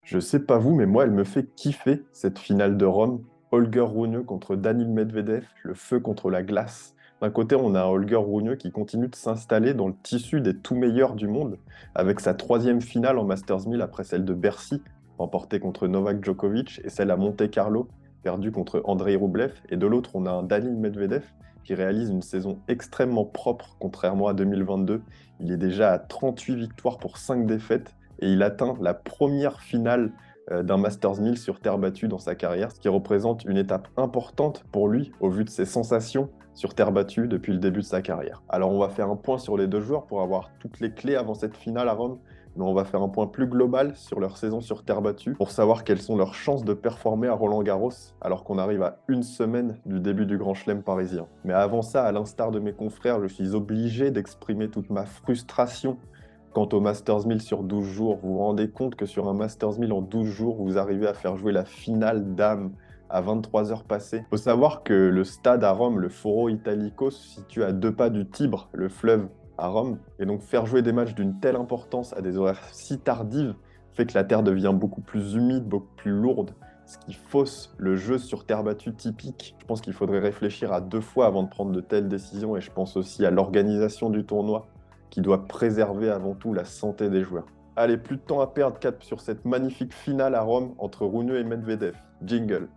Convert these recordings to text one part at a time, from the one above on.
Je sais pas vous, mais moi, elle me fait kiffer cette finale de Rome. Holger Rune contre Daniil Medvedev, le feu contre la glace. D'un côté, on a un Holger Rune qui continue de s'installer dans le tissu des tout meilleurs du monde, avec sa troisième finale en Masters 1000 après celle de Bercy, remportée contre Novak Djokovic, et celle à Monte-Carlo, perdue contre Andrei Rublev. Et de l'autre, on a un Daniil Medvedev qui réalise une saison extrêmement propre, contrairement à 2022. Il est déjà à 38 victoires pour 5 défaites et il atteint la première finale d'un Masters 1000 sur terre battue dans sa carrière, ce qui représente une étape importante pour lui au vu de ses sensations sur terre battue depuis le début de sa carrière. Alors on va faire un point sur les deux joueurs pour avoir toutes les clés avant cette finale à Rome, mais on va faire un point plus global sur leur saison sur terre battue pour savoir quelles sont leurs chances de performer à Roland-Garros alors qu'on arrive à une semaine du début du Grand Chelem parisien. Mais avant ça, à l'instar de mes confrères, je suis obligé d'exprimer toute ma frustration quant au Masters 1000 sur 12 jours. Vous vous rendez compte que sur un Masters 1000 en 12 jours, vous arrivez à faire jouer la finale dames à 23 heures passées. Il faut savoir que le stade à Rome, le Foro Italico, se situe à 2 pas du Tibre, le fleuve à Rome. Et donc faire jouer des matchs d'une telle importance à des horaires si tardives fait que la terre devient beaucoup plus humide, beaucoup plus lourde, ce qui fausse le jeu sur terre battue typique. Je pense qu'il faudrait réfléchir à 2 fois avant de prendre de telles décisions, et je pense aussi à l'organisation du tournoi, qui doit préserver avant tout la santé des joueurs. Allez, plus de temps à perdre, cap sur cette magnifique finale à Rome entre Rune et Medvedev. Jingle.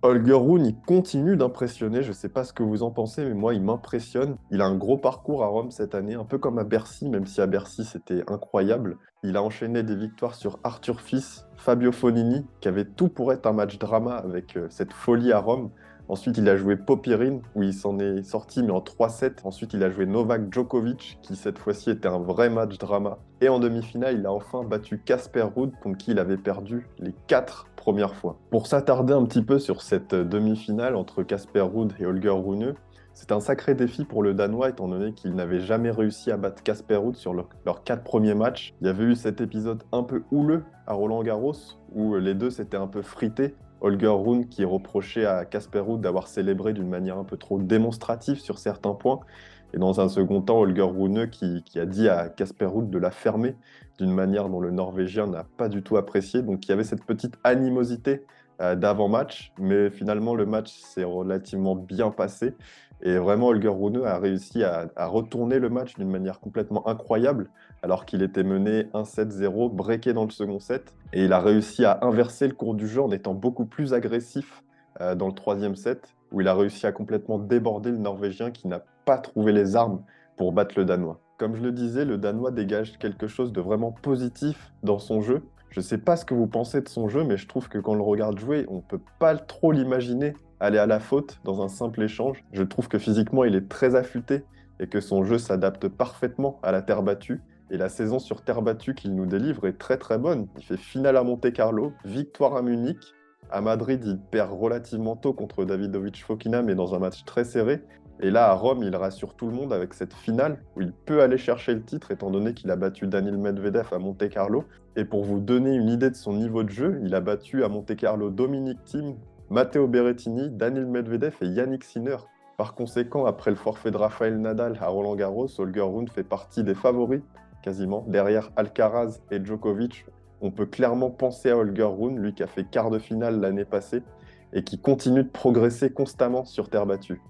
Holger Rune, il continue d'impressionner. Je ne sais pas ce que vous en pensez, mais moi, il m'impressionne. Il a un gros parcours à Rome cette année, un peu comme à Bercy, même si à Bercy, c'était incroyable. Il a enchaîné des victoires sur Arthur Fils, Fabio Fognini, qui avait tout pour être un match drama avec cette folie à Rome. Ensuite, il a joué Popyrin, où il s'en est sorti, mais en 3-7. Ensuite, il a joué Novak Djokovic, qui cette fois-ci était un vrai match drama. Et en demi-finale, il a enfin battu Casper Ruud, contre qui il avait perdu les 4 premières fois. Pour s'attarder un petit peu sur cette demi-finale entre Casper Ruud et Holger Rune, c'est un sacré défi pour le Danois, étant donné qu'il n'avait jamais réussi à battre Casper Ruud sur leurs 4 premiers matchs. Il y avait eu cet épisode un peu houleux à Roland-Garros, où les deux s'étaient un peu frités. Holger Rune qui reprochait à Casper Ruud d'avoir célébré d'une manière un peu trop démonstrative sur certains points. Et dans un second temps, Holger Rune qui a dit à Casper Ruud de la fermer d'une manière dont le Norvégien n'a pas du tout apprécié. Donc il y avait cette petite animosité d'avant-match, mais finalement le match s'est relativement bien passé. Et vraiment, Holger Rune a réussi à retourner le match d'une manière complètement incroyable, alors qu'il était mené 1-7-0, breaké dans le second set. Et il a réussi à inverser le cours du jeu en étant beaucoup plus agressif dans le troisième set, où il a réussi à complètement déborder le Norvégien qui n'a pas trouvé les armes pour battre le Danois. Comme je le disais, le Danois dégage quelque chose de vraiment positif dans son jeu. Je ne sais pas ce que vous pensez de son jeu, mais je trouve que quand on le regarde jouer, on ne peut pas trop l'imaginer aller à la faute dans un simple échange. Je trouve que physiquement, il est très affûté et que son jeu s'adapte parfaitement à la terre battue. Et la saison sur terre battue qu'il nous délivre est très très bonne. Il fait finale à Monte-Carlo, victoire à Munich. À Madrid, il perd relativement tôt contre Davidovich Fokina, mais dans un match très serré. Et là, à Rome, il rassure tout le monde avec cette finale où il peut aller chercher le titre, étant donné qu'il a battu Daniil Medvedev à Monte-Carlo. Et pour vous donner une idée de son niveau de jeu, il a battu à Monte-Carlo Dominic Thiem, Matteo Berrettini, Daniil Medvedev et Yannick Sinner. Par conséquent, après le forfait de Rafael Nadal à Roland-Garros, Holger Rune fait partie des favoris, quasiment, derrière Alcaraz et Djokovic. On peut clairement penser à Holger Rune, lui qui a fait quart de finale l'année passée et qui continue de progresser constamment sur terre battue.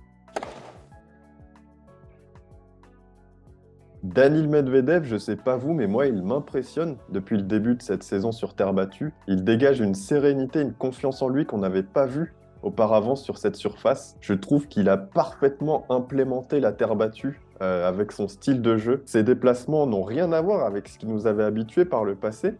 Daniil Medvedev, je sais pas vous, mais moi, il m'impressionne depuis le début de cette saison sur terre battue. Il dégage une sérénité, une confiance en lui qu'on n'avait pas vue auparavant sur cette surface. Je trouve qu'il a parfaitement implémenté la terre battue avec son style de jeu. Ses déplacements n'ont rien à voir avec ce qui nous avait habitués par le passé.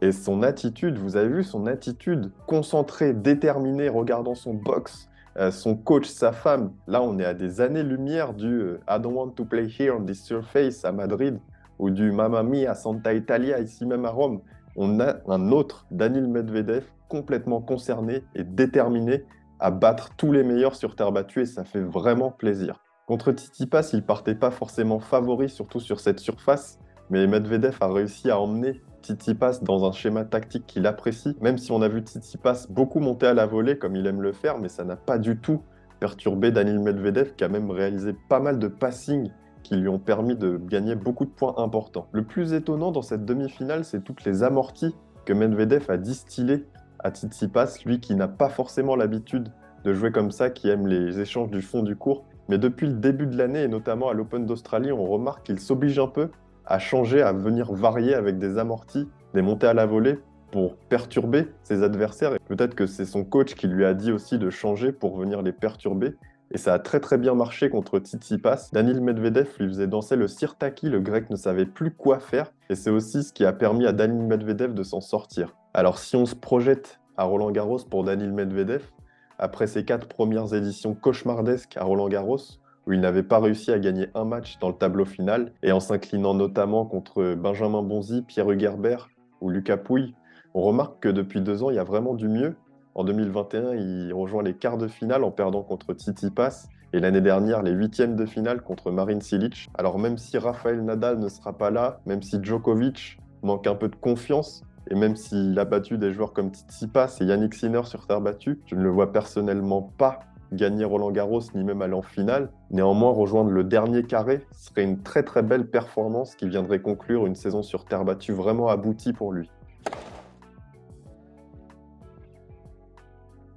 Et son attitude, vous avez vu son attitude concentrée, déterminée, regardant son box, son coach, sa femme. Là, on est à des années-lumière du I don't want to play here on this surface à Madrid ou du Mamma Mia à Santa Italia ici même à Rome. On a un autre Daniil Medvedev complètement concerné et déterminé à battre tous les meilleurs sur terre battue et ça fait vraiment plaisir. Contre Tsitsipas, il partait pas forcément favori, surtout sur cette surface, mais Medvedev a réussi à emmener Tsitsipas dans un schéma tactique qu'il apprécie, même si on a vu Tsitsipas beaucoup monter à la volée comme il aime le faire, mais ça n'a pas du tout perturber Daniil Medvedev, qui a même réalisé pas mal de passings qui lui ont permis de gagner beaucoup de points importants. Le plus étonnant dans cette demi-finale, c'est toutes les amorties que Medvedev a distillées à Tsitsipas, lui qui n'a pas forcément l'habitude de jouer comme ça, qui aime les échanges du fond du court. Mais depuis le début de l'année, et notamment à l'Open d'Australie, on remarque qu'il s'oblige un peu à changer, à venir varier avec des amortis, des montées à la volée pour perturber ses adversaires. Et peut-être que c'est son coach qui lui a dit aussi de changer pour venir les perturber. Et ça a très très bien marché contre Tsitsipas. Daniil Medvedev lui faisait danser le sirtaki, le grec ne savait plus quoi faire. Et c'est aussi ce qui a permis à Daniil Medvedev de s'en sortir. Alors si on se projette à Roland-Garros pour Daniil Medvedev, après ses 4 premières éditions cauchemardesques à Roland-Garros, où il n'avait pas réussi à gagner un match dans le tableau final, et en s'inclinant notamment contre Benjamin Bonzi, Pierre Hugerbert ou Lucas Pouille, on remarque que depuis 2 ans, il y a vraiment du mieux. En 2021, il rejoint les quarts de finale en perdant contre Tsitsipas, et l'année dernière, les 8e de finale contre Marin Cilic. Alors même si Rafael Nadal ne sera pas là, même si Djokovic manque un peu de confiance, et même s'il a battu des joueurs comme Tsitsipas et Yannick Sinner sur terre battue, je ne le vois personnellement pas gagner Roland-Garros ni même aller en finale. Néanmoins, rejoindre le dernier carré serait une très très belle performance qui viendrait conclure une saison sur terre battue vraiment aboutie pour lui.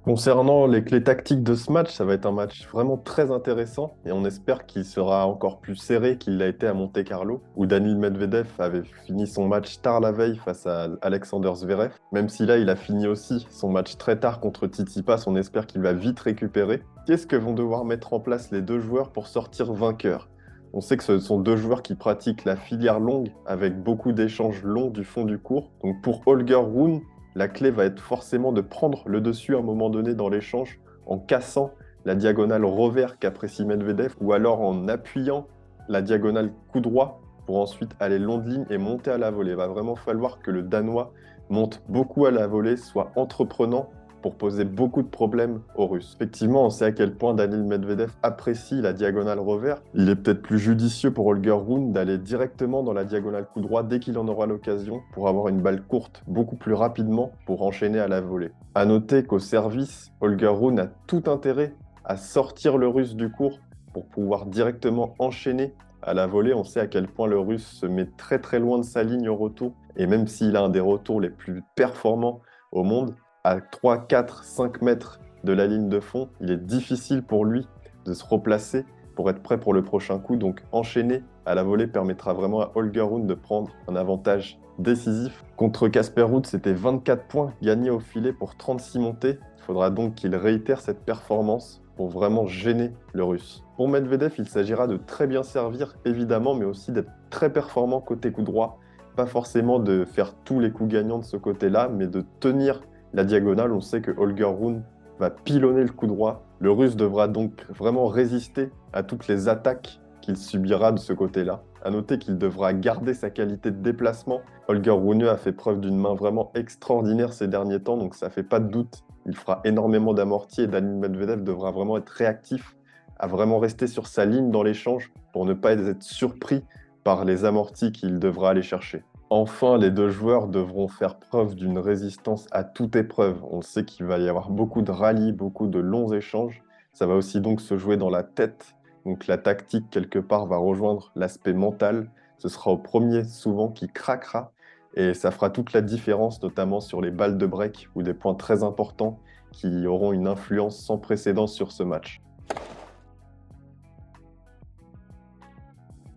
Concernant les clés tactiques de ce match, ça va être un match vraiment très intéressant et on espère qu'il sera encore plus serré qu'il l'a été à Monte-Carlo, où Daniil Medvedev avait fini son match tard la veille face à Alexander Zverev. Même si là, il a fini aussi son match très tard contre Tsitsipas, on espère qu'il va vite récupérer. Qu'est-ce que vont devoir mettre en place les deux joueurs pour sortir vainqueurs? On sait que ce sont deux joueurs qui pratiquent la filière longue avec beaucoup d'échanges longs du fond du court. Donc pour Holger Rune, la clé va être forcément de prendre le dessus à un moment donné dans l'échange en cassant la diagonale revers qu'apprécie Medvedev ou alors en appuyant la diagonale coup droit pour ensuite aller long de ligne et monter à la volée. Il va vraiment falloir que le Danois monte beaucoup à la volée, soit entreprenant pour poser beaucoup de problèmes aux Russes. Effectivement, on sait à quel point Daniil Medvedev apprécie la diagonale revers. Il est peut-être plus judicieux pour Holger Rune d'aller directement dans la diagonale coup droit dès qu'il en aura l'occasion pour avoir une balle courte beaucoup plus rapidement pour enchaîner à la volée. À noter qu'au service, Holger Rune a tout intérêt à sortir le Russe du court pour pouvoir directement enchaîner à la volée. On sait à quel point le Russe se met très très loin de sa ligne au retour et même s'il a un des retours les plus performants au monde, à 3, 4, 5 mètres de la ligne de fond, il est difficile pour lui de se replacer pour être prêt pour le prochain coup. Donc enchaîner à la volée permettra vraiment à Holger Rune de prendre un avantage décisif. Contre Casper Ruud, c'était 24 points gagnés au filet pour 36 montées. Il faudra donc qu'il réitère cette performance pour vraiment gêner le Russe. Pour Medvedev, il s'agira de très bien servir, évidemment, mais aussi d'être très performant côté coup droit. Pas forcément de faire tous les coups gagnants de ce côté-là, mais de tenir la diagonale. On sait que Holger Rune va pilonner le coup droit. Le Russe devra donc vraiment résister à toutes les attaques qu'il subira de ce côté-là. À noter qu'il devra garder sa qualité de déplacement. Holger Rune a fait preuve d'une main vraiment extraordinaire ces derniers temps, donc ça fait pas de doute. Il fera énormément d'amortis et Daniil Medvedev devra vraiment être réactif, à vraiment rester sur sa ligne dans l'échange pour ne pas être surpris par les amortis qu'il devra aller chercher. Enfin, les deux joueurs devront faire preuve d'une résistance à toute épreuve. On sait qu'il va y avoir beaucoup de rallyes, beaucoup de longs échanges. Ça va aussi donc se jouer dans la tête. Donc la tactique, quelque part, va rejoindre l'aspect mental. Ce sera au premier, souvent, qui craquera. Et ça fera toute la différence, notamment sur les balles de break, ou des points très importants qui auront une influence sans précédent sur ce match.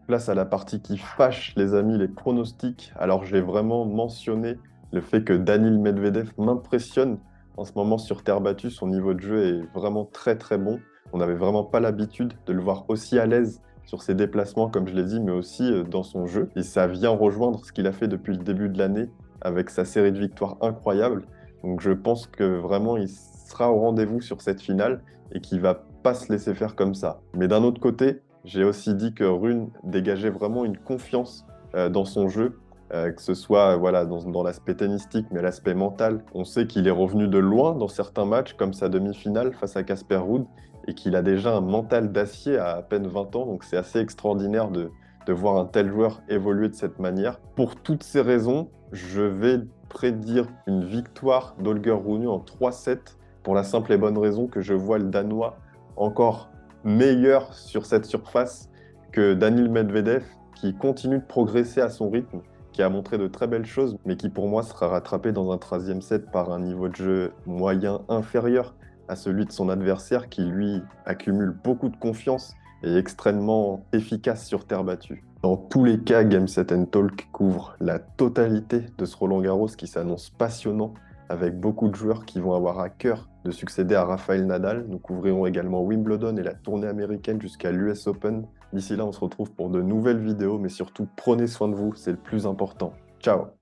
Place à la partie qui fâche, les amis, les pronostics. Alors, j'ai vraiment mentionné le fait que Daniil Medvedev m'impressionne en ce moment sur terre battue. Son niveau de jeu est vraiment très très bon. On n'avait vraiment pas l'habitude de le voir aussi à l'aise sur ses déplacements, comme je l'ai dit, mais aussi dans son jeu. Et ça vient rejoindre ce qu'il a fait depuis le début de l'année avec sa série de victoires incroyable. Donc, je pense que vraiment, il sera au rendez-vous sur cette finale et qu'il ne va pas se laisser faire comme ça. Mais d'un autre côté, j'ai aussi dit que Rune dégageait vraiment une confiance dans son jeu, que ce soit voilà, dans l'aspect tennistique, mais l'aspect mental. On sait qu'il est revenu de loin dans certains matchs, comme sa demi-finale face à Casper Ruud, et qu'il a déjà un mental d'acier à peine 20 ans. Donc c'est assez extraordinaire de voir un tel joueur évoluer de cette manière. Pour toutes ces raisons, je vais prédire une victoire d'Holger Rune en 3-7, pour la simple et bonne raison que je vois le Danois encore meilleur sur cette surface que Daniil Medvedev, qui continue de progresser à son rythme, qui a montré de très belles choses, mais qui pour moi sera rattrapé dans un 13e set par un niveau de jeu moyen inférieur à celui de son adversaire, qui lui accumule beaucoup de confiance et est extrêmement efficace sur terre battue. Dans tous les cas, Game Set Talk couvre la totalité de ce Roland-Garros qui s'annonce passionnant, avec beaucoup de joueurs qui vont avoir à cœur de succéder à Rafael Nadal. Nous couvrirons également Wimbledon et la tournée américaine jusqu'à l'US Open. D'ici là, on se retrouve pour de nouvelles vidéos, mais surtout, prenez soin de vous, c'est le plus important. Ciao!